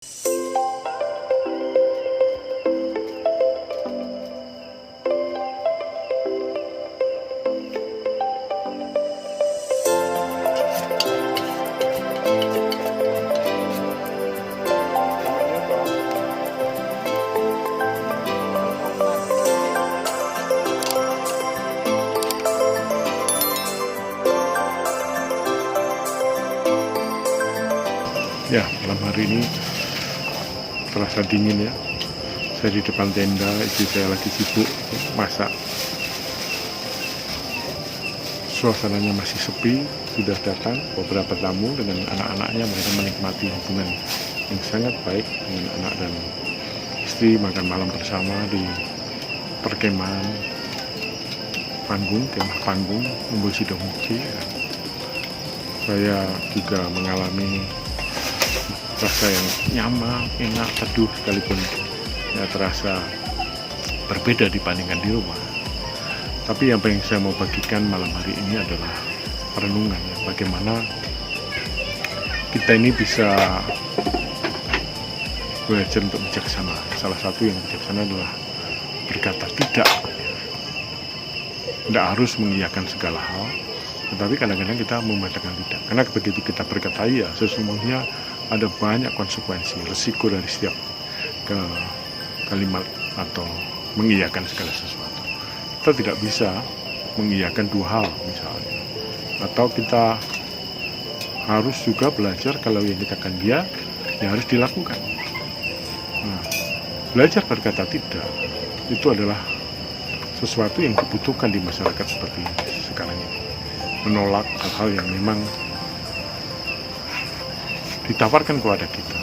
Ya, malam hari ini terasa dingin ya. Saya di depan tenda, istri saya lagi sibuk masak. Suasananya masih sepi, sudah datang beberapa tamu dengan anak-anaknya. Mereka menikmati hubungan yang sangat baik dengan anak dan istri, makan malam bersama di perkemahan kemah panggung Umbul Sidomukti. Saya juga mengalami rasa yang nyaman, enak, teduh, sekalipun ya terasa berbeda dibandingkan di rumah. Tapi yang paling saya mau bagikan malam hari ini adalah perenungan ya, bagaimana kita ini bisa belajar untuk bijaksana. Salah satu yang bijaksana adalah berkata tidak. Tidak harus mengiyakan segala hal, tetapi kadang-kadang kita mengatakan tidak. Karena begitu kita berkata iya, sesungguhnya ada banyak konsekuensi, resiko dari setiap kalimat atau mengiyakan segala sesuatu. Kita tidak bisa mengiyakan dua hal misalnya. Atau kita harus juga belajar kalau yang kita katakan dia, ya harus dilakukan. Nah, belajar berkata tidak, itu adalah sesuatu yang dibutuhkan di masyarakat seperti sekarang ini. Menolak hal-hal yang memang ditawarkan kepada kita.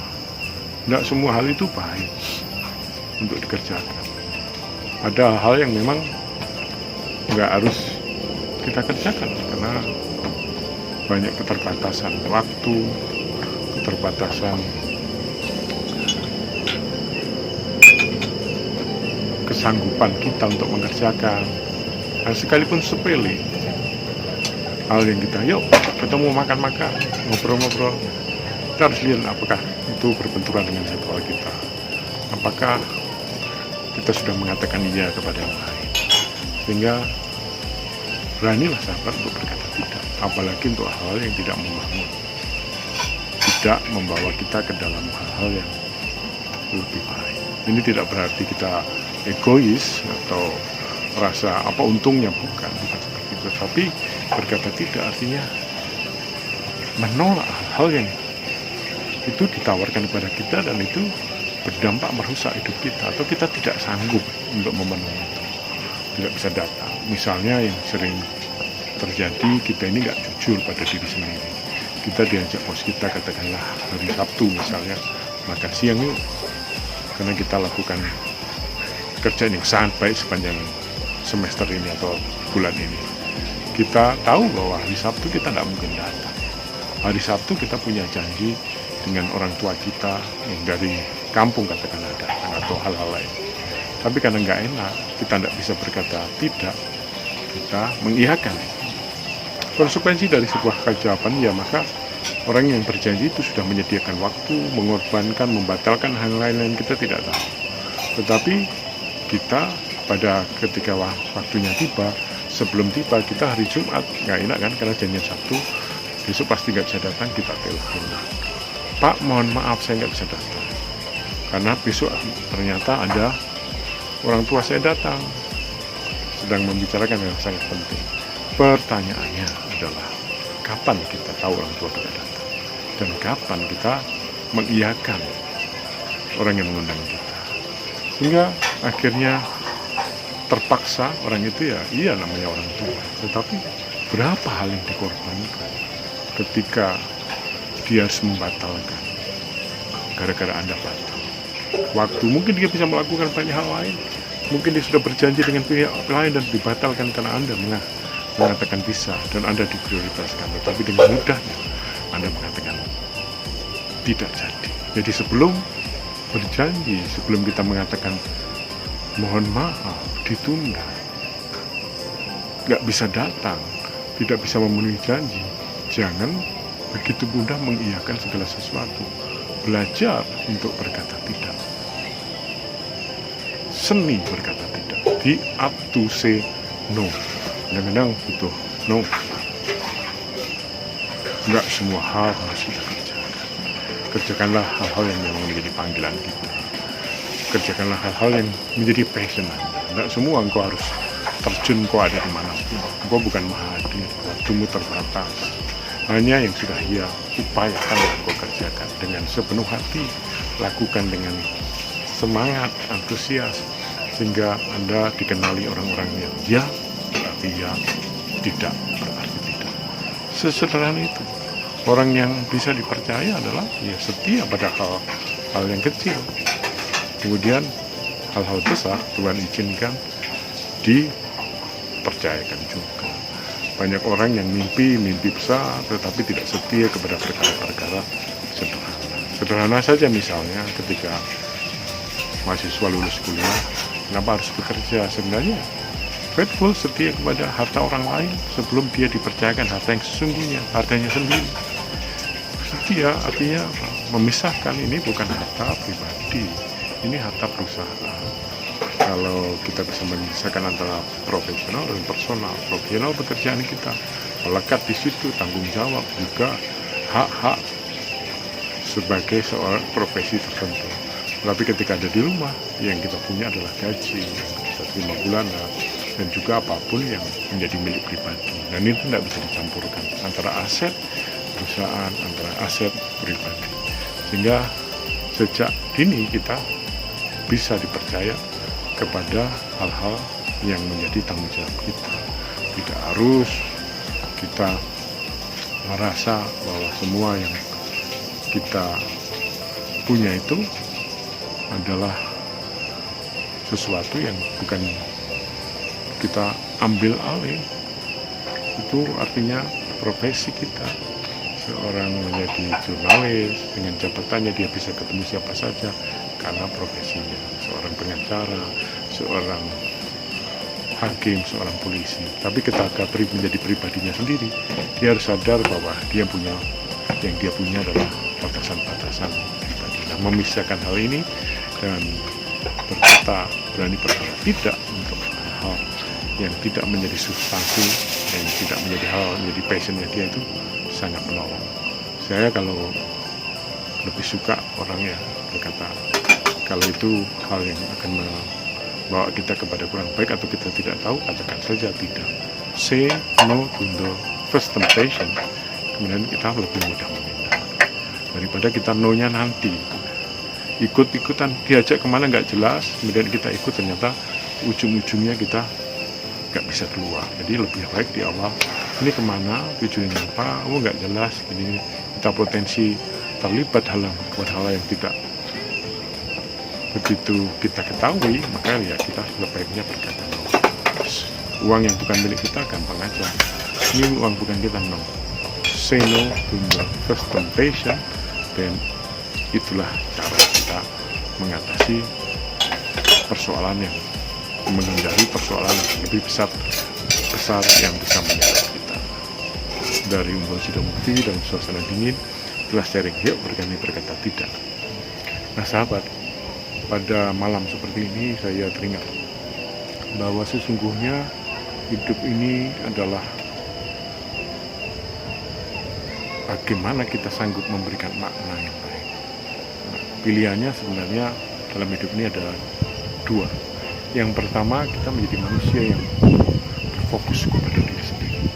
Tidak semua hal itu baik untuk dikerjakan. Ada hal yang memang nggak harus kita kerjakan karena banyak keterbatasan waktu, keterbatasan kesanggupan kita untuk mengerjakan. Nah, sekalipun sepele, hal yang kita, yuk ketemu makan-makan, ngobrol-ngobrol, kita harus lihat apakah itu berbenturan dengan jadwal kita, apakah kita sudah mengatakan iya kepada yang lain, sehingga beranilah sahabat untuk berkata tidak, apalagi untuk hal-hal yang tidak membangun, tidak membawa kita ke dalam hal-hal yang lebih baik. Ini tidak berarti kita egois atau merasa apa untungnya, bukan seperti itu. Tapi berkata tidak artinya menolak hal yang itu ditawarkan kepada kita dan itu berdampak merusak hidup kita, atau kita tidak sanggup untuk memenuhi itu, tidak bisa datang. Misalnya yang sering terjadi, kita ini nggak jujur pada diri sendiri. Kita diajak bos kita, katakanlah hari Sabtu misalnya, makan siang yuk, karena kita lakukan kerjaan yang sangat baik sepanjang semester ini atau bulan ini. Kita tahu bahwa hari Sabtu kita tidak mungkin datang. Hari Sabtu kita punya janji dengan orang tua kita yang dari kampung katakanlah datang atau hal-hal lain. Tapi karena nggak enak, kita tidak bisa berkata tidak, kita mengiyakan. Konsekuensi dari sebuah kejawaban ya, maka orang yang berjanji itu sudah menyediakan waktu, mengorbankan, membatalkan hal lain-lain kita tidak tahu. Tetapi kita pada ketika waktunya tiba, sebelum tiba kita hari Jumat, nggak enak kan, karena janjian Sabtu, besok pasti nggak bisa datang, kita telepon. Pak, mohon maaf saya nggak bisa datang karena besok ternyata ada orang tua saya datang sedang membicarakan yang sangat penting. Pertanyaannya adalah kapan kita tahu orang tua kita datang dan kapan kita mengiyakan orang yang mengundang kita, sehingga akhirnya terpaksa orang itu ya iya namanya orang tua, tetapi berapa hal yang dikorbankan ketika dia harus membatalkan gara-gara Anda batal waktu. Mungkin dia bisa melakukan banyak hal lain, mungkin dia sudah berjanji dengan pihak lain dan dibatalkan karena Anda mengatakan bisa dan Anda diprioritaskan, tetapi dengan mudahnya Anda mengatakan tidak jadi. Jadi sebelum berjanji, sebelum kita mengatakan mohon maaf ditunda, nggak bisa datang, tidak bisa memenuhi janji, jangan begitu mudah mengiyakan segala sesuatu. belajar untuk berkata tidak. Seni berkata tidak, the art to say no. Kadang-kadang butuh no. Enggak semua hal harus kita kerjakan. Kerjakanlah hal-hal yang memang menjadi panggilan kita. Kerjakanlah hal-hal yang menjadi passion Anda. Enggak semua engkau harus terjun, engkau ada di manapun. Engkau bukan maha hadir, waktumu terbatas. Hanya yang sudah ia upayakan engkau kerjakan dengan sepenuh hati. Lakukan dengan semangat, antusias, sehingga Anda dikenali orang-orang yang ya berarti ya, tidak berarti tidak. Sesederhana itu. Orang yang bisa dipercaya adalah ya setia pada hal yang kecil. Kemudian hal-hal besar Tuhan izinkan dipercayakan juga. Banyak orang yang mimpi besar tetapi tidak setia kepada perkara-perkara sederhana. Sederhana saja misalnya ketika mahasiswa lulus kuliah, kenapa harus bekerja? Sebenarnya faithful, setia kepada harta orang lain sebelum dia dipercayakan harta yang sesungguhnya, hartanya sendiri. Setia artinya memisahkan, ini bukan harta pribadi, ini harta perusahaan. Kalau kita bisa memisahkan antara profesional dan personal, profesional pekerjaan kita melekat di situ, tanggung jawab juga hak-hak sebagai seorang profesi tertentu. Tapi ketika ada di rumah, yang kita punya adalah gaji, kita terima bulanan, dan juga apapun yang menjadi milik pribadi. Dan itu tidak bisa dicampurkan antara aset perusahaan, antara aset pribadi. Sehingga sejak dini kita bisa dipercaya kepada hal-hal yang menjadi tanggung jawab kita. Tidak harus kita merasa bahwa semua yang kita punya itu adalah sesuatu yang bukan kita ambil alih. Itu artinya profesi kita. Seorang menjadi jurnalis, dengan jabatannya dia bisa ketemu siapa saja karena profesinya. Seorang pengacara, seorang hakim, seorang polisi. Tapi ketika menjadi pribadinya sendiri, dia harus sadar bahwa yang dia punya adalah batasan-batasan pribadi. Nah, memisahkan hal ini dan berani berkata tidak untuk hal yang tidak menjadi substansi, yang tidak menjadi hal menjadi passionnya dia, itu sangat menolong. Saya kalau lebih suka orang ya berkata kalau itu hal yang akan membawa kita kepada kurang baik atau kita tidak tahu, katakan saja tidak. Say no to the first temptation, kemudian kita lebih mudah menindak daripada kita no-nya nanti. Ikut-ikutan diajak kemana nggak jelas, kemudian kita ikut, ternyata ujung-ujungnya kita nggak bisa keluar. Jadi lebih baik di awal, ini kemana, tujuannya apa, nggak jelas, ini kita potensi terlibat dalam hal yang tidak begitu kita ketahui, maka ya kita sebaiknya berkata no. Uang yang bukan milik kita gampang aja, ini uang bukan kita, no. Say no to the first temptation, dan itulah cara kita mengatasi persoalan yang menghindari persoalan yang lebih besar yang bisa menyerang kita. Dari Umbul Sidomukti dan suasana dingin, telah sharing, yuk berkata tidak. Nah sahabat, pada malam seperti ini saya teringat bahwa sesungguhnya hidup ini adalah bagaimana kita sanggup memberikan makna yang baik. Nah, pilihannya sebenarnya dalam hidup ini ada dua. Yang pertama, kita menjadi manusia yang berfokus kepada diri sendiri.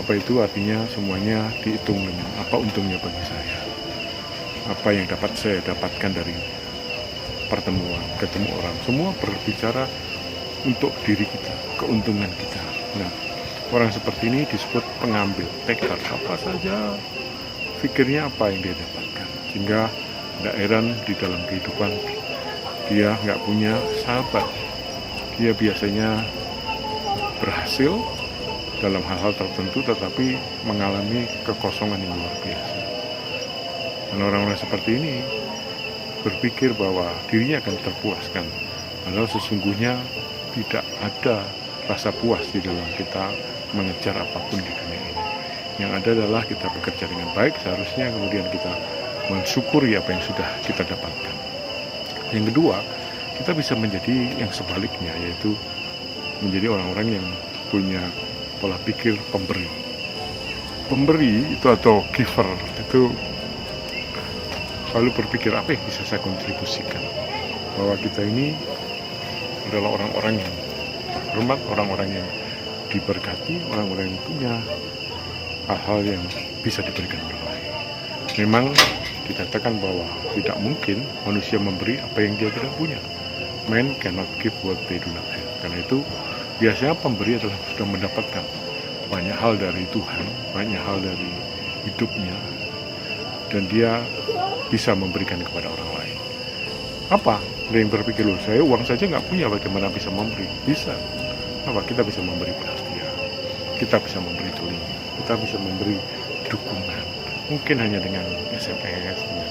Apa itu artinya? Semuanya dihitung dengan apa untungnya bagi saya, apa yang dapat saya dapatkan dari pertemuan, ketemu orang. Semua berbicara untuk diri kita, keuntungan kita. Nah, orang seperti ini disebut pengambil, taker. Apa saja pikirnya apa yang dia dapatkan, sehingga tidak heran di dalam kehidupan dia nggak punya sahabat. Dia biasanya berhasil dalam hal-hal tertentu tetapi mengalami kekosongan yang luar biasa. Dan orang-orang seperti ini berpikir bahwa dirinya akan terpuaskan, padahal sesungguhnya tidak ada rasa puas di dalam kita mengejar apapun di dunia ini. Yang ada adalah kita bekerja dengan baik, seharusnya kemudian kita mensyukuri apa yang sudah kita dapatkan. Yang kedua, kita bisa menjadi yang sebaliknya, yaitu menjadi orang-orang yang punya pola pikir pemberi. Pemberi itu atau giver itu selalu berpikir apa yang bisa saya kontribusikan, bahwa kita ini adalah orang-orang yang terhormat, orang-orang yang diberkati, orang-orang yang punya hal-hal yang bisa diberikan orang lain. Memang dikatakan bahwa tidak mungkin manusia memberi apa yang dia tidak punya. Man cannot give what they do not have. Karena itu biasanya pemberi adalah sudah mendapatkan banyak hal dari Tuhan, banyak hal dari hidupnya, dan dia bisa memberikan kepada orang lain. Apa? Ada yang berpikir, loh, saya uang saja nggak punya, bagaimana bisa memberi? Bisa. Apa? Kita bisa memberi perhatian, kita bisa memberi telinga, kita bisa memberi dukungan. Mungkin hanya dengan SMS, dengan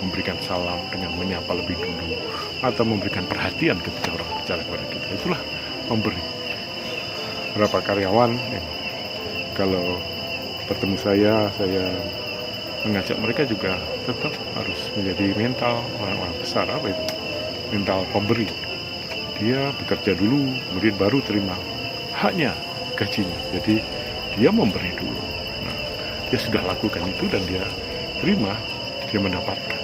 memberikan salam, dengan menyapa lebih dulu, atau memberikan perhatian ketika orang bicara kepada kita. Itulah memberi. Berapa karyawan yang kalau bertemu saya mengajak mereka juga tetap harus menjadi mental orang-orang besar. Apa itu? Mental pemberi. Dia bekerja dulu, kemudian baru terima haknya, gajinya. Jadi dia memberi dulu. Nah, dia sudah lakukan itu dan dia terima, dia mendapatkan.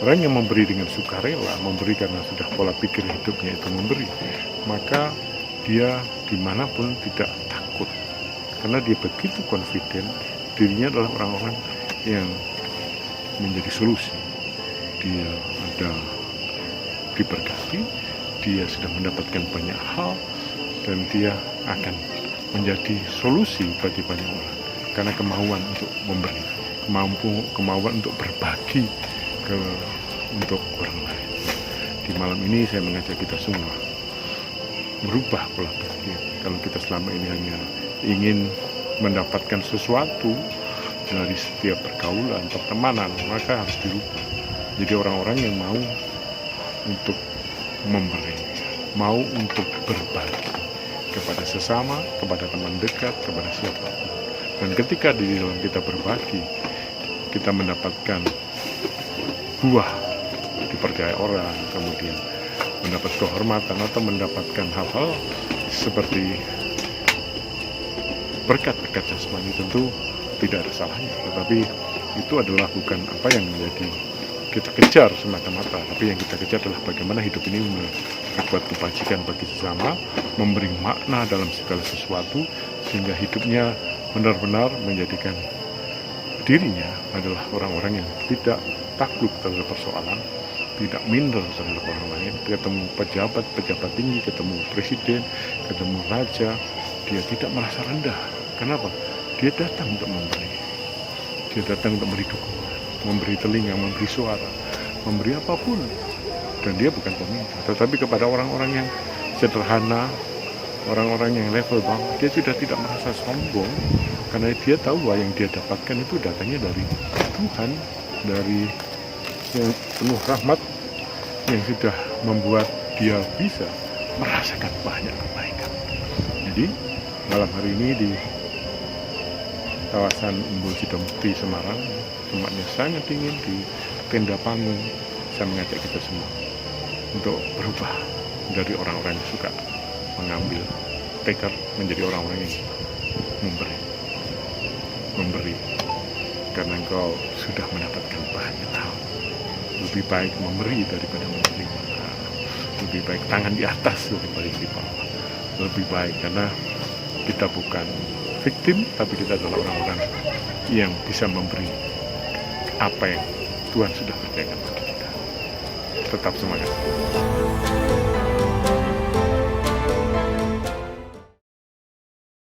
Orang yang memberi dengan sukarela, memberi karena sudah pola pikir hidupnya itu memberi, maka dia dimanapun tidak takut. Karena dia begitu confident, dirinya adalah orang-orang yang menjadi solusi. Dia ada diberkati, dia sudah mendapatkan banyak hal, dan dia akan menjadi solusi bagi banyak orang. Karena kemauan untuk memberi, kemauan untuk berbagi untuk orang lain. Di malam ini saya mengajak kita semua berubah pola pikir. Kalau kita selama ini hanya ingin mendapatkan sesuatu dari setiap pergaulan, pertemanan, maka harus dirubah. Jadi orang-orang yang mau untuk memberi, mau untuk berbagi kepada sesama, kepada teman dekat, kepada siapapun. Dan ketika di dalam kita berbagi, kita mendapatkan buah, dipercaya orang, kemudian mendapat kehormatan atau mendapatkan hal-hal seperti berkat-berkat jasmani, tentu tidak ada salahnya. Tetapi itu adalah bukan apa yang menjadi kita kejar semata-mata, tapi yang kita kejar adalah bagaimana hidup ini berbuat kebajikan bagi sesama, memberi makna dalam segala sesuatu, sehingga hidupnya benar-benar menjadikan dirinya adalah orang-orang yang tidak takluk terhadap persoalan, tidak minder terhadap orang lain. Ketemu pejabat tinggi, ketemu presiden, ketemu raja, dia tidak merasa rendah. Kenapa? Dia datang untuk memberi. Dia datang untuk memberi dukungan, memberi telinga, memberi suara, memberi apapun. Dan dia bukan peminta, tetapi kepada orang-orang yang sederhana, orang-orang yang level bawah, dia sudah tidak merasa sombong, karena dia tahu bahwa yang dia dapatkan itu datangnya dari Tuhan, dari yang penuh rahmat, yang sudah membuat dia bisa merasakan banyak kebaikan. Jadi malam hari ini di kawasan Umbul Sidomukti Semarang, tempatnya sangat dingin, di tenda panggung, saya mengajak kita semua untuk berubah dari orang-orang yang suka mengambil, taker, menjadi orang-orang yang memberi, karena engkau sudah mendapatkan banyak hal. Lebih baik memberi daripada menerima. Lebih baik tangan di atas daripada di bawah. Lebih baik karena kita bukan victim, tapi kita adalah orang-orang yang bisa memberi apa yang Tuhan sudah berikan bagi kita. Tetap semangat.